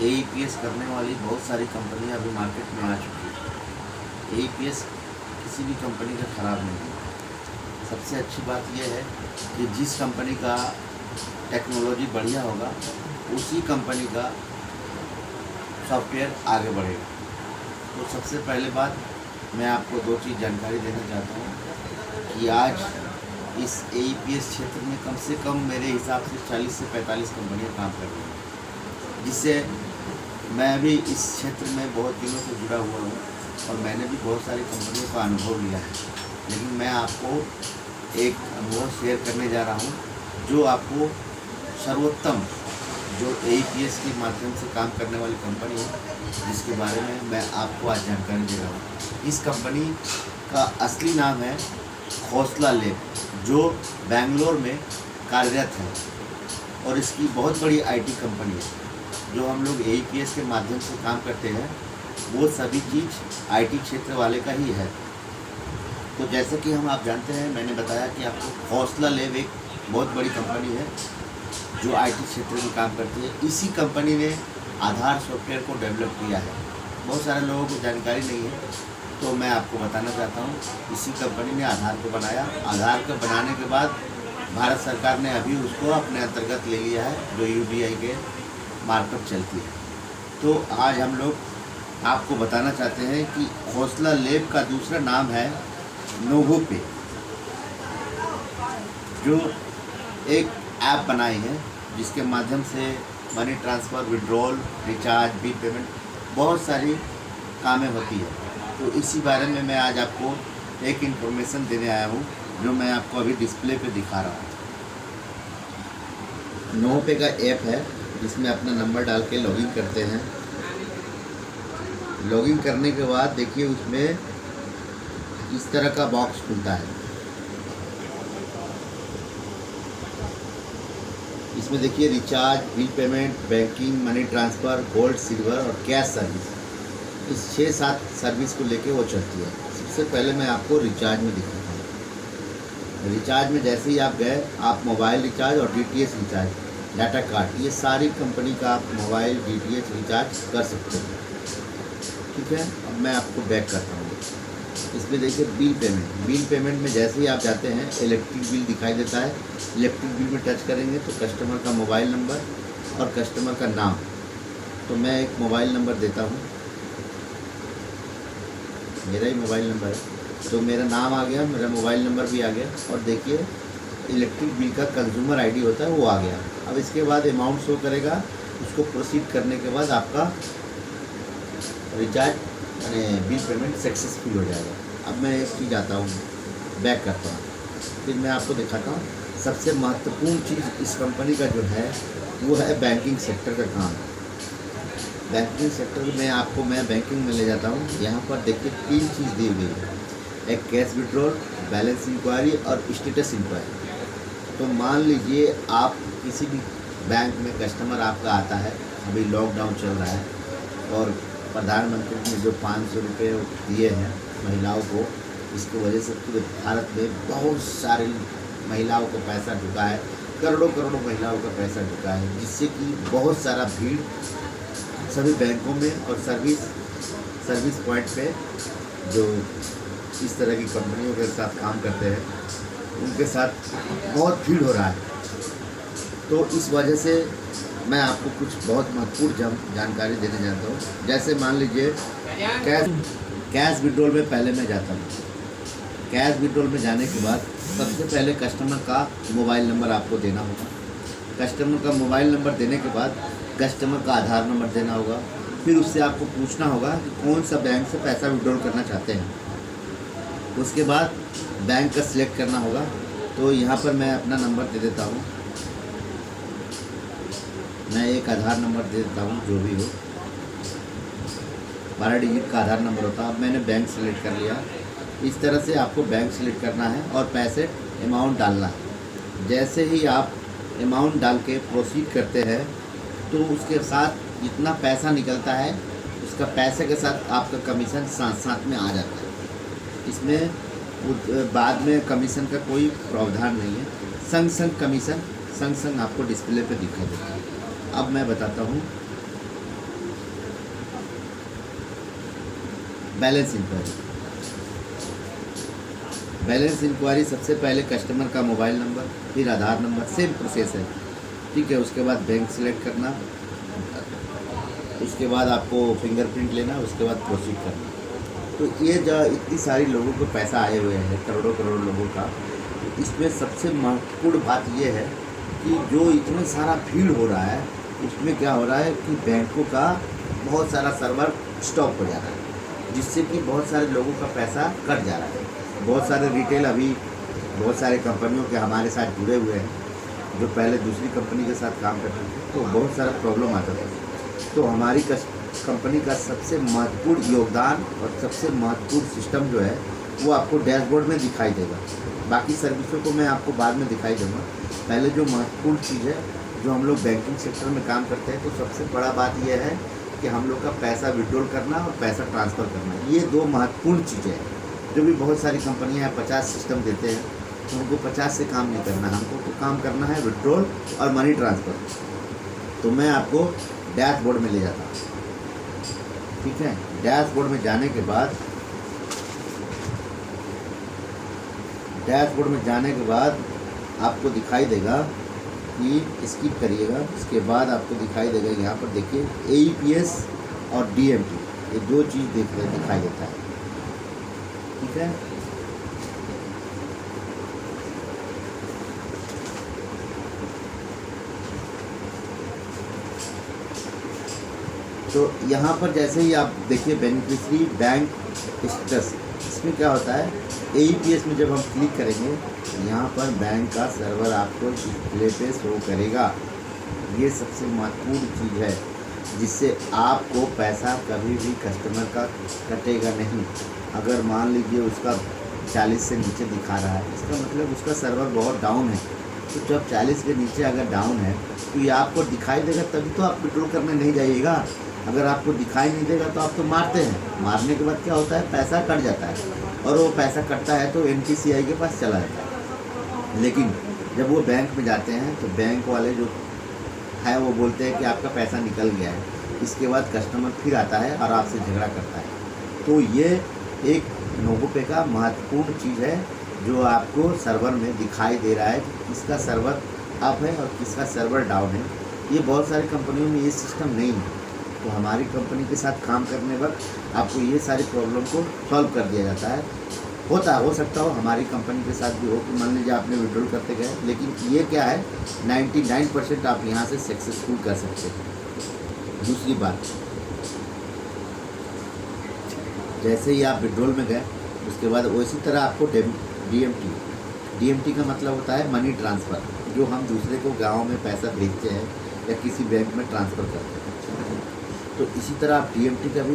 AEPS करने वाली बहुत सारी कंपनियां अभी मार्केट में आ चुकी हैं। एईपीएस किसी भी कंपनी का ख़राब नहीं है। सबसे अच्छी बात यह है कि जिस कंपनी का टेक्नोलॉजी बढ़िया होगा उसी कंपनी का सॉफ्टवेयर आगे बढ़ेगा। तो सबसे पहले बात मैं आपको दो चीज़ जानकारी देना चाहता हूँ कि आज इस एईपीएस क्षेत्र में कम से कम मेरे हिसाब से 40 से 45 कंपनियां काम कर रही हैं, जिससे मैं भी इस क्षेत्र में बहुत दिनों से जुड़ा हुआ हूँ और मैंने भी बहुत सारी कंपनियों का अनुभव लिया है। लेकिन मैं आपको एक अनुभव शेयर करने जा रहा हूँ जो आपको सर्वोत्तम जो एईपीएस के माध्यम से काम करने वाली कंपनी है, जिसके बारे में मैं आपको आज जानकारी दे रहा हूँ। इस कंपनी का असली नाम है खोसला लैब, जो बेंगलोर में कार्यरत है और इसकी बहुत बड़ी आईटी कंपनी है। जो हम लोग एईपीएस के माध्यम से काम करते हैं वो सभी चीज़ आईटी क्षेत्र वाले का ही है। तो जैसे कि आप जानते हैं, मैंने बताया कि आपको खोसला लैब एक बहुत बड़ी कंपनी है जो आईटी क्षेत्र में काम करती है। इसी कंपनी ने आधार सॉफ्टवेयर को डेवलप किया है। बहुत सारे लोगों को जानकारी नहीं है, तो मैं आपको बताना चाहता हूँ। इसी कंपनी ने आधार को बनाया। आधार को बनाने के बाद भारत सरकार ने अभी उसको अपने अंतर्गत ले लिया है, जो यूबीआई के मार्फत चलती है। तो आज हम लोग आपको बताना चाहते हैं कि खोसला लैब का दूसरा नाम है नोवोपे, जो एक ऐप बनाई है जिसके माध्यम से money transfer, withdrawal, recharge, bill payment, बहुत सारी कामें होती है। तो इसी बारे में मैं आज आपको एक इन्फॉर्मेशन देने आया हूँ, जो मैं आपको अभी डिस्प्ले पे दिखा रहा हूँ। नोवोपे का ऐप है जिसमें अपना नंबर डाल के लॉगिन करते हैं। लॉगिन करने के बाद देखिए उसमें इस तरह का बॉक्स खुलता है। इसमें देखिए recharge, bill payment, banking, money transfer, gold, silver और कैश सर्विस, इस 6-7 सर्विस को लेके वो चलती है। सबसे पहले मैं आपको रिचार्ज में दिखाता हूँ। रिचार्ज में जैसे ही आप गए, आप मोबाइल रिचार्ज और डीटीएच रिचार्ज, डाटा कार्ड, ये सारी कंपनी का आप मोबाइल डीटीएच रिचार्ज कर सकते हैं। ठीक है, अब मैं आपको बैक करता हूँ। इसमें देखिए बिल पेमेंट। बिल पेमेंट में जैसे ही आप जाते हैं, इलेक्ट्रिक बिल दिखाई देता है। इलेक्ट्रिक बिल में टच करेंगे तो कस्टमर का मोबाइल नंबर और कस्टमर का नाम, तो मैं एक मोबाइल नंबर देता हूँ, मेरा ही मोबाइल नंबर है, तो मेरा नाम आ गया, मेरा मोबाइल नंबर भी आ गया और देखिए इलेक्ट्रिक बिल का कंज्यूमर आईडी होता है वो आ गया। अब इसके बाद अमाउंट शो करेगा। उसको प्रोसीड करने के बाद आपका रिचार्ज यानी बिल पेमेंट सक्सेसफुल हो जाएगा। अब मैं एक चीज़ आता हूँ, बैक करता हूँ, फिर मैं आपको दिखाता हूँ। सबसे महत्वपूर्ण चीज़ इस कंपनी का जो है वो है बैंकिंग सेक्टर का काम। बैंकिंग सेक्टर में आपको मैं बैंकिंग में ले जाता हूँ। यहाँ पर देखिए 3 चीज़ दी हुई है, एक कैश विड्रॉल, बैलेंस इंक्वायरी और स्टेटस इंक्वायरी। तो मान लीजिए आप किसी भी बैंक में कस्टमर आपका आता है, अभी लॉकडाउन चल रहा है और प्रधानमंत्री ने जो 500 रुपये दिए हैं महिलाओं को, इसकी वजह से पूरे भारत में बहुत सारी महिलाओं को पैसा ढुका है, करोड़ों करोड़ों महिलाओं का पैसा ढुका है, जिससे कि बहुत सारा भीड़ सभी बैंकों में और सर्विस पॉइंट पे जो इस तरह की कंपनियों के साथ काम करते हैं उनके साथ बहुत भीड़ हो रहा है। तो इस वजह से मैं आपको कुछ बहुत महत्वपूर्ण जानकारी देने जाता हूँ। जैसे मान लीजिए कैश विड्रॉल में पहले मैं जाता हूँ। कैश विड्रॉल में जाने के बाद सबसे पहले कस्टमर का मोबाइल नंबर आपको देना होगा। कस्टमर का मोबाइल नंबर देने के बाद कस्टमर का आधार नंबर देना होगा। फिर उससे आपको पूछना होगा कि कौन सा बैंक से पैसा विड्रॉल करना चाहते हैं। उसके बाद बैंक का सिलेक्ट करना होगा। तो यहाँ पर मैं अपना नंबर दे देता हूँ, मैं एक आधार नंबर दे देता हूँ, जो भी हो 12 डिजिट का आधार नंबर होता है। अब मैंने बैंक सेलेक्ट कर लिया। इस तरह से आपको बैंक सेलेक्ट करना है और पैसे अमाउंट डालना है। जैसे ही आप अमाउंट डाल के प्रोसीड करते हैं तो उसके साथ जितना पैसा निकलता है उसका पैसे के साथ आपका कमीशन साथ में आ जाता है। इसमें बाद में कमीशन का कोई प्रावधान नहीं है। संग कमीशन संग आपको डिस्प्ले पे दिखा देता है। अब मैं बताता हूँ बैलेंस इंक्वायरी। बैलेंस इंक्वायरी सबसे पहले कस्टमर का मोबाइल नंबर, फिर आधार नंबर, सेम प्रोसेस है, ठीक है। उसके बाद बैंक सेलेक्ट करना, उसके बाद आपको फिंगरप्रिंट लेना, उसके बाद प्रोसीड करना। तो ये जो इतनी सारी लोगों को पैसा आए हुए हैं, करोड़ों करोड़ लोगों का, इसमें सबसे महत्वपूर्ण बात ये है कि जो इतना सारा भीड़ हो रहा है उसमें क्या हो रहा है कि बैंकों का बहुत सारा सर्वर स्टॉप हो जा रहा है, जिससे कि बहुत सारे लोगों का पैसा कट जा रहा है। बहुत सारे रिटेल अभी बहुत सारे कंपनियों के हमारे साथ जुड़े हुए हैं, जो पहले दूसरी कंपनी के साथ काम करते थे, तो बहुत सारा प्रॉब्लम आता था। तो हमारी कंपनी का सबसे महत्वपूर्ण योगदान और सबसे महत्वपूर्ण सिस्टम जो है वो आपको डैशबोर्ड में दिखाई देगा। बाकी सर्विसों को मैं आपको बाद में दिखाई दूँगा। पहले जो महत्वपूर्ण चीज़ है, जो हम लोग बैंकिंग सेक्टर में काम करते हैं, तो सबसे बड़ा बात यह है कि हम लोग का पैसा विड्रॉल करना और पैसा ट्रांसफ़र करना, ये दो महत्वपूर्ण चीज़ें हैं। जो भी बहुत सारी कंपनियां 50 सिस्टम देते हैं, तो हमको 50 से काम नहीं करना, हमको तो काम करना है विड्रॉल और मनी ट्रांसफ़र। तो मैं आपको डैशबोर्ड में ले जाता हूँ, ठीक है। डैशबोर्ड में जाने के बाद आपको दिखाई देगा कि स्किप करिएगा, इसके बाद आपको दिखाई देगा यहाँ पर देखिए AEPS और DMT, ये दो चीज़ दिखाई देता है, ठीक है। तो यहाँ पर जैसे ही आप देखिए बेनिफिशियरी बैंक स्टेटस, इसमें क्या होता है AEPS में जब हम क्लिक करेंगे, यहाँ पर बैंक का सर्वर आपको डिस्प्ले पे शो करेगा। ये सबसे महत्वपूर्ण चीज़ है, जिससे आपको पैसा कभी भी कस्टमर का कटेगा नहीं। अगर मान लीजिए उसका 40 से नीचे दिखा रहा है, इसका मतलब उसका सर्वर बहुत डाउन है। तो जब 40 के नीचे अगर डाउन है तो ये आपको दिखाई देगा, तभी तो आप विड्रॉल करने नहीं जाइएगा। अगर आपको दिखाई नहीं देगा तो आप तो मारते हैं, मारने के बाद क्या होता है, पैसा कट जाता है, और वो पैसा कटता है तो NPCI के पास चला जाता है। लेकिन जब वो बैंक में जाते हैं तो बैंक वाले जो है वो बोलते हैं कि आपका पैसा निकल गया है। इसके बाद कस्टमर फिर आता है और आपसे झगड़ा करता है। तो ये एक नोबोपे का महत्वपूर्ण चीज़ है, जो आपको सर्वर में दिखाई दे रहा है कि किसका सर्वर अप है और किसका सर्वर डाउन है। ये बहुत सारी कंपनियों में ये सिस्टम नहीं है। तो हमारी कंपनी के साथ काम करने वक्त आपको ये सारी प्रॉब्लम को सॉल्व कर दिया जाता है। हो सकता हो हमारी कंपनी के साथ भी हो कि मान लीजिए आपने विड्रॉल करते गए, लेकिन ये क्या है 99% आप यहाँ से सक्सेसफुल कर सकते हैं। दूसरी बात, जैसे ही आप विड्रॉल में गए उसके बाद उसी तरह आपको DMT का मतलब होता है मनी ट्रांसफ़र, जो हम दूसरे को गाँव में पैसा भेजते हैं या किसी बैंक में ट्रांसफ़र करते हैं। तो इसी तरह आप DMT का भी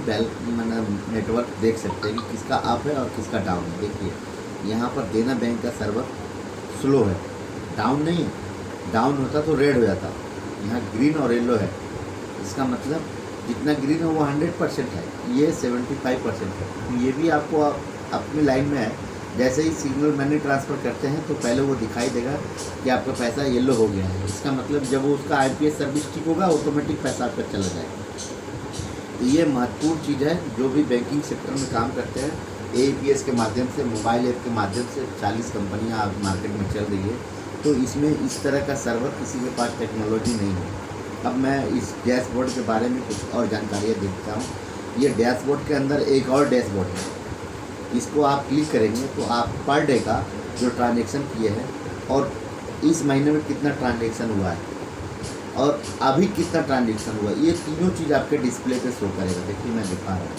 नेटवर्क देख सकते हैं कि किसका अप है और किसका डाउन है। देखिए यहाँ पर देना बैंक का सर्वर स्लो है, डाउन नहीं है। डाउन होता तो रेड हो जाता, यहाँ ग्रीन और येलो है। इसका मतलब जितना ग्रीन है वो 100% है, ये 75% है। ये भी आपको अपनी लाइन में है। जैसे ही सिग्नल मनी ट्रांसफ़र करते हैं तो पहले वो दिखाई देगा कि आपका पैसा येलो हो गया है। इसका मतलब जब वो उसका IPS सर्विस ठीक होगा, ऑटोमेटिक पैसा आपका चला जाएगा। तो ये महत्वपूर्ण चीज़ है। जो भी बैंकिंग सेक्टर में काम करते हैं, AEPS के माध्यम से, मोबाइल ऐप के माध्यम से 40 कंपनियाँ आज मार्केट में चल रही है। तो इसमें इस तरह का सर्वर किसी के पास टेक्नोलॉजी नहीं है। अब मैं इस डैशबोर्ड के बारे में कुछ और जानकारियाँ देता हूँ। ये डैशबोर्ड के अंदर एक और डैशबोर्ड है, इसको आप क्लिक करेंगे तो आप पर डे का जो ट्रांजेक्शन किए हैं और इस महीने में कितना ट्रांजेक्शन हुआ है और अभी कितना ट्रांजेक्शन हुआ, ये तीनों चीज़ आपके डिस्प्ले पे शो करेगा। देखिए मैं दिखा रहा हूँ,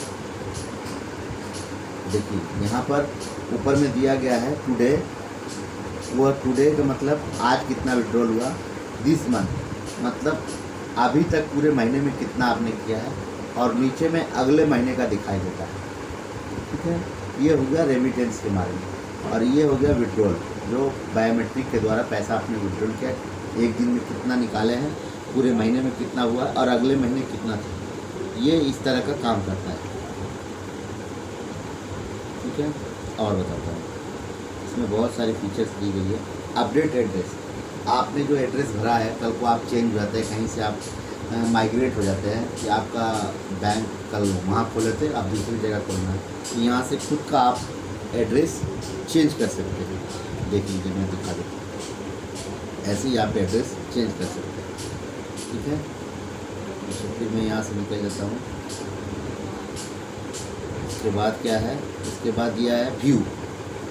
देखिए यहाँ पर ऊपर में दिया गया है टुडे। वो टुडे का मतलब आज कितना विड्रॉल हुआ, दिस मंथ मतलब अभी तक पूरे महीने में कितना आपने किया है, और नीचे में अगले महीने का दिखाई देता है। ठीक है, ये हो गया रेमिटेंस के बारे में। और ये हो गया विड्रॉल, जो बायोमेट्रिक के द्वारा पैसा आपने विड्रॉल किया, एक दिन में कितना निकाले हैं, पूरे महीने में कितना हुआ और अगले महीने कितना था। ये इस तरह का काम करता है। ठीक है, और बताता हूँ, इसमें बहुत सारी फीचर्स दी गई है। अपडेट एड्रेस, आपने जो एड्रेस भरा है कल को आप चेंज हो जाता है, कहीं से आप माइग्रेट हो जाते हैं कि आपका बैंक कल वहाँ खोले थे, आप दूसरी जगह खोलना है, तो यहाँ से खुद का आप एड्रेस चेंज कर सकते हैं। देख लीजिए, मैं दिखा देता हूँ, ऐसे ही आप एड्रेस चेंज कर सकते हैं। ठीक है, तो फिर मैं यहाँ से निकल जाता हूँ। उसके बाद क्या है, उसके बाद यह है व्यू।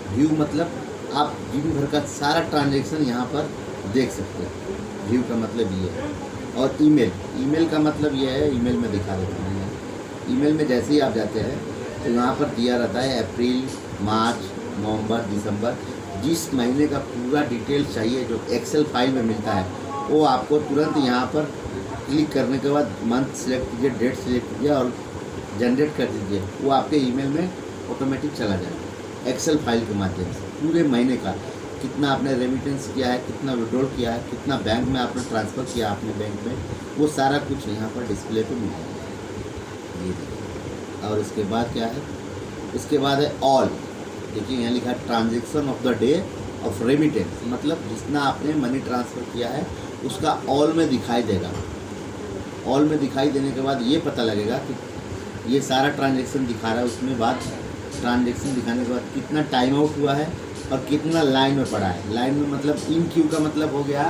व्यू मतलब आप दिन भर का सारा ट्रांजैक्शन यहाँ पर देख सकते हैं। व्यू का मतलब ये है। और ईमेल, ईमेल का मतलब ये है, ईमेल में दिखा देता हूँ। ईमेल में जैसे ही आप जाते हैं तो यहाँ पर दिया रहता है अप्रैल, मार्च, नवंबर, दिसंबर, जिस महीने का पूरा डिटेल चाहिए जो एक्सेल फाइल में मिलता है, वो आपको तुरंत यहाँ पर क्लिक करने के बाद मंथ सेलेक्ट कीजिए, डेट सेलेक्ट कीजिए और जनरेट कर दीजिए। वो आपके ईमेल में ऑटोमेटिक चला जाएगा एक्सेल फाइल के माध्यम से। पूरे महीने का कितना आपने रेमिटेंस किया है, कितना विड्रॉल किया है, कितना बैंक में आपने ट्रांसफ़र किया अपने बैंक में, वो सारा कुछ यहाँ पर डिस्प्ले पे मिल जाएगा। ये देखिए। और उसके बाद क्या है, उसके बाद है ऑल। देखिए यहाँ लिखा है transaction of the day of remittance, मतलब जितना आपने मनी ट्रांसफ़र किया है उसका ऑल में दिखाई देगा। ऑल में दिखाई देने के बाद ये पता लगेगा कि ये सारा ट्रांजेक्शन दिखा रहा है। उसमें बाद ट्रांजेक्शन दिखाने के बाद कितना टाइम आउट हुआ है और कितना लाइन में पड़ा है। लाइन में मतलब इन क्यू का मतलब हो गया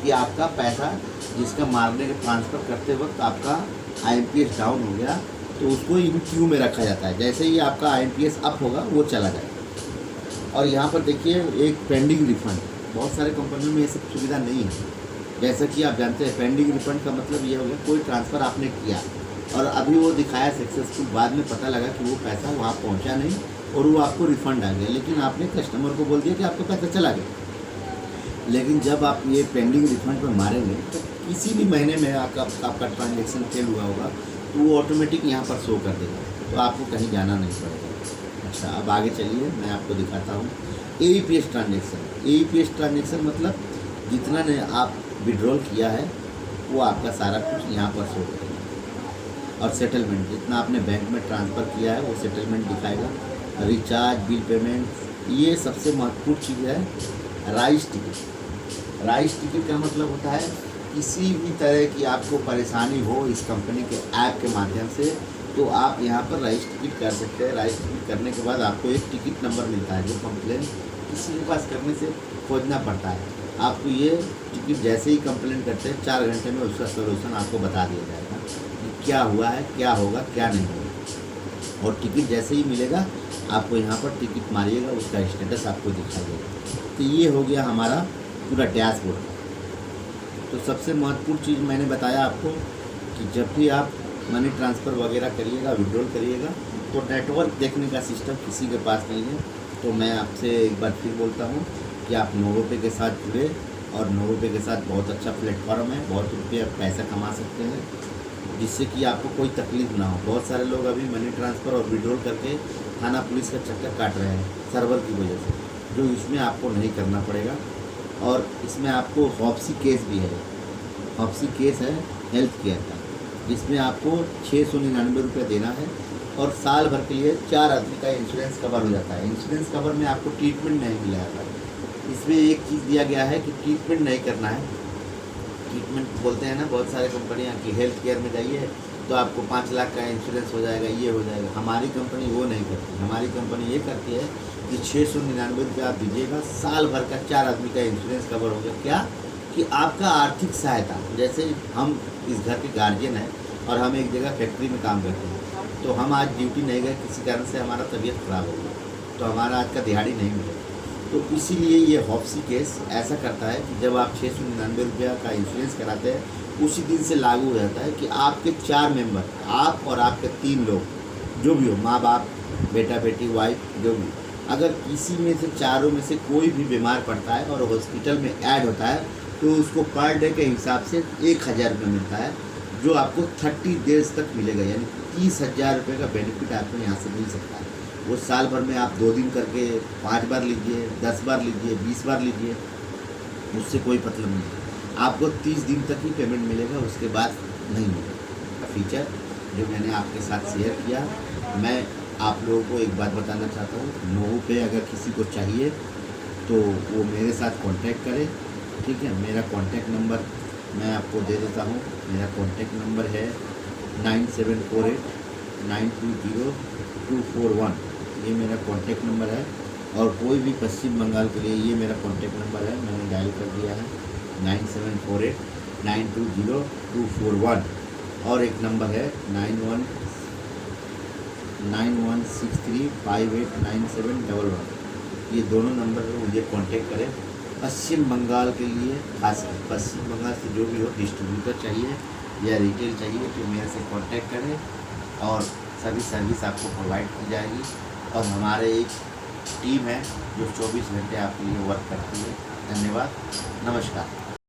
कि आपका पैसा जिसका मारने के ट्रांसफ़र करते वक्त आपका IMPS डाउन हो गया तो उसको इन क्यू में रखा जाता है। जैसे ही आपका IMPS अप होगा वो चला जाएगा। और यहाँ पर देखिए एक पेंडिंग रिफंड, बहुत सारे कंपनियों में ये सब सुविधा नहीं है। जैसा कि आप जानते हैं पेंडिंग रिफंड का मतलब ये हो गया कोई ट्रांसफ़र आपने किया और अभी वो दिखाया सक्सेसफुल, बाद में पता लगा कि वो पैसा वहाँ पहुँचा नहीं और वो आपको रिफ़ंड आ गया, लेकिन आपने कस्टमर को बोल दिया कि आपका पैसा चला गया। लेकिन जब आप ये पेंडिंग रिफंड पर मारेंगे तो किसी भी महीने में आपका ट्रांजेक्शन फेल हुआ होगा तो वो ऑटोमेटिक यहाँ पर शो कर देगा, तो आपको कहीं जाना नहीं पड़ेगा। अच्छा, अब आगे चलिए, मैं आपको दिखाता हूँ AEPS ट्रांजेक्शन। AEPS ट्रांजेक्शन मतलब जितना ने आप विड्रॉल किया है वो आपका सारा कुछ यहाँ पर शो करेगा। और सेटलमेंट, जितना आपने बैंक में ट्रांसफ़र किया है वो सेटलमेंट दिखाएगा। रिचार्ज, बिल पेमेंट, ये सबसे महत्वपूर्ण चीज़ है। Rice ticket. राइस टिकट का मतलब होता है किसी भी तरह की आपको परेशानी हो इस कंपनी के ऐप के माध्यम से तो आप यहाँ पर राइस टिकट कर सकते हैं। राइस टिकट करने के बाद आपको एक टिकट नंबर मिलता है जो कंप्लेन किसी के पास करने से खोजना पड़ता है। आपको ये टिकट जैसे ही कंप्लेन करते हैं 4 घंटे में उसका सलूशन आपको बता दिया जाएगा कि क्या हुआ है, क्या होगा, क्या नहीं होगा। और टिकट जैसे ही मिलेगा आपको यहाँ पर टिकट मारिएगा, उसका स्टेटस आपको दिखाई देगा। तो ये हो गया हमारा पूरा डैशबोर्ड। तो सबसे महत्वपूर्ण चीज़ मैंने बताया आपको कि जब भी आप मनी ट्रांसफ़र वगैरह करिएगा, विड्रॉल करिएगा, तो नेटवर्क देखने का सिस्टम किसी के पास नहीं है। तो मैं आपसे एक बार फिर बोलता हूँ कि आप NovoPay के साथ जुड़े, और NovoPay के साथ बहुत अच्छा प्लेटफॉर्म है, बहुत रुपये पैसा कमा सकते हैं जिससे कि आपको कोई तकलीफ़ ना हो। बहुत सारे लोग अभी मनी ट्रांसफ़र और विड्रॉल करके थाना पुलिस का चक्कर काट रहे हैं सर्वर की वजह से, जो इसमें आपको नहीं करना पड़ेगा। और इसमें आपको हॉप्सी केस भी है। हॉप्सी केस है हेल्थ केयर का, जिसमें आपको 699 रुपये देना है और साल भर के लिए 4 आदमी का इंश्योरेंस कवर हो जाता है। इंश्योरेंस कवर में आपको ट्रीटमेंट नहीं मिला जाता है। इसमें एक चीज़ दिया गया है कि ट्रीटमेंट नहीं करना है। ट्रीटमेंट बोलते हैं ना बहुत सारे कंपनियां कि हेल्थ केयर में जाइए तो आपको 5 लाख का इंश्योरेंस हो जाएगा, ये हो जाएगा। हमारी कंपनी वो नहीं करती। हमारी कंपनी ये करती है कि 699 रुपये आप दीजिएगा, साल भर का 4 आदमी का इंश्योरेंस कवर हो गया। क्या कि आपका आर्थिक सहायता, जैसे हम इस घर के गार्जियन हैं और हम एक जगह फैक्ट्री में काम करते हैं, तो हम आज ड्यूटी नहीं गए, किसी कारण से हमारा तबीयत ख़राब हो गया, तो हमारा आज का दिहाड़ी नहीं मिलेगा। तो इसीलिए ये हॉप्सी केस ऐसा करता है कि जब आप 699 रुपये का इंश्योरेंस कराते हैं उसी दिन से लागू हो जाता है कि आपके 4 मेंबर, आप और आपके 3 लोग जो भी हो, माँ बाप, बेटा बेटी, वाइफ, जो भी, अगर किसी में से चारों में से कोई भी बीमार पड़ता है और हॉस्पिटल में ऐड होता है तो उसको पर डे के हिसाब से 1000 रुपये मिलता है, जो आपको 30 डेज तक मिलेगा। यानी 30,000 रुपये का बेनिफिट आपको यहाँ से मिल सकता है। वो साल भर में आप 2 दिन करके 5 बार लीजिए, 10 बार लीजिए, 20 बार लीजिए, उससे कोई मतलब नहीं। आपको 30 दिन तक ही पेमेंट मिलेगा, उसके बाद नहीं मिलेगा। फीचर जो मैंने आपके साथ शेयर किया, मैं आप लोगों को एक बात बताना चाहता हूँ, NovoPay अगर किसी को चाहिए तो वो मेरे साथ कांटेक्ट करें। ठीक है, मेरा कांटेक्ट नंबर मैं आपको दे देता हूँ। मेरा कॉन्टैक्ट नंबर है 9748920241। ये मेरा कॉन्टैक्ट नंबर है। और कोई भी पश्चिम बंगाल के लिए ये मेरा कॉन्टैक्ट नंबर है, मैंने डायल कर दिया है 9748920241। और एक नंबर है 9163589711। ये दोनों नंबर पर मुझे कांटेक्ट करें। पश्चिम बंगाल के लिए, खास पश्चिम बंगाल से जो भी हो, डिस्ट्रीब्यूटर चाहिए या रिटेल चाहिए तो मेरे से कांटेक्ट करें और सभी सर्विस आपको प्रोवाइड की जाएगी। और हमारे एक टीम है जो 24 घंटे आपके लिए वर्क करती है। धन्यवाद, नमस्कार।